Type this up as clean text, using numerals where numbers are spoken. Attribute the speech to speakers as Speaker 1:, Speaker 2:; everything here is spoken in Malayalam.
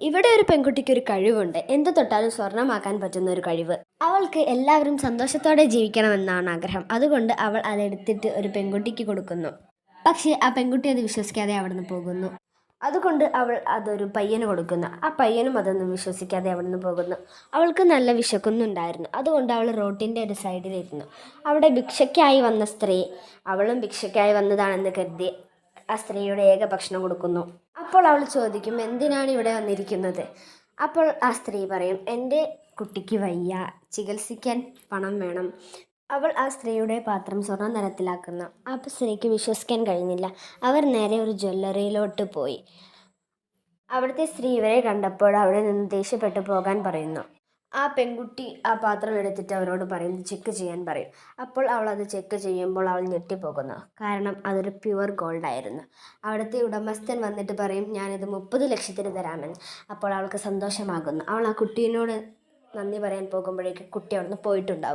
Speaker 1: ഇവിടെ ഒരു പെൺകുട്ടിക്ക് ഒരു കഴിവുണ്ട്. എന്ത് തൊട്ടാലും സ്വർണ്ണമാക്കാൻ പറ്റുന്ന ഒരു കഴിവ്. അവൾക്ക് എല്ലാവരും സന്തോഷത്തോടെ ജീവിക്കണമെന്നാണ് ആഗ്രഹം. അതുകൊണ്ട് അവൾ അതെടുത്തിട്ട് ഒരു പെൺകുട്ടിക്ക് കൊടുക്കുന്നു. പക്ഷേ ആ പെൺകുട്ടി അത് വിശ്വസിക്കാതെ അവിടുന്ന് പോകുന്നു. അതുകൊണ്ട് അവൾ അതൊരു പയ്യന് കൊടുക്കുന്നു. ആ പയ്യനും അതൊന്നും വിശ്വസിക്കാതെ അവിടുന്ന് പോകുന്നു. അവൾക്ക് നല്ല വിശക്കുന്നുണ്ടായിരുന്നു. അതുകൊണ്ട് അവൾ റോട്ടിൻ്റെ ഒരു സൈഡിലിരുന്നു. അവിടെ ഭിക്ഷയ്ക്കായി വന്ന സ്ത്രീ, അവളും ഭിക്ഷയ്ക്കായി വന്നതാണെന്ന് കരുതി ആ സ്ത്രീയുടെ ഏക ഭക്ഷണം കൊടുക്കുന്നു. അപ്പോൾ അവൾ ചോദിക്കും, എന്തിനാണ് ഇവിടെ വന്നിരിക്കുന്നത്? അപ്പോൾ ആ സ്ത്രീ പറയും, എൻ്റെ കുട്ടിക്ക് വയ്യ, ചികിത്സിക്കാൻ പണം വേണം. അവൾ ആ സ്ത്രീയുടെ പാത്രം സ്വർണ്ണ നിറത്തിലാക്കുന്നു. ആ സ്ത്രീക്ക് വിശ്വസിക്കാൻ കഴിഞ്ഞില്ല. അവർ നേരെ ഒരു ജ്വല്ലറിയിലോട്ട് പോയി. അവിടുത്തെ സ്ത്രീ ഇവരെ കണ്ടപ്പോൾ അവിടെ നിന്ന് ദേഷ്യപ്പെട്ടു പോകാൻ പറയുന്നു. ആ പെൺകുട്ടി ആ പാത്രം എടുത്തിട്ട് അവരോട് പറയും, ചെക്ക് ചെയ്യാൻ പറയും. അപ്പോൾ അവൾ അത് ചെക്ക് ചെയ്യുമ്പോൾ അവൾ ഞെട്ടിപ്പോകുന്നു. കാരണം അതൊരു പ്യുവർ ഗോൾഡ് ആയിരുന്നു. അവിടുത്തെ ഉടമസ്ഥൻ വന്നിട്ട് പറയും, ഞാനിത് 30 ലക്ഷത്തിന് തരാമെന്ന്. അപ്പോൾ അവൾക്ക് സന്തോഷമാകുന്നു. അവൾ ആ കുട്ടീനോട് നന്ദി പറയാൻ പോകുമ്പോഴേക്ക് കുട്ടി അവിടുന്ന് പോയിട്ടുണ്ടാവും.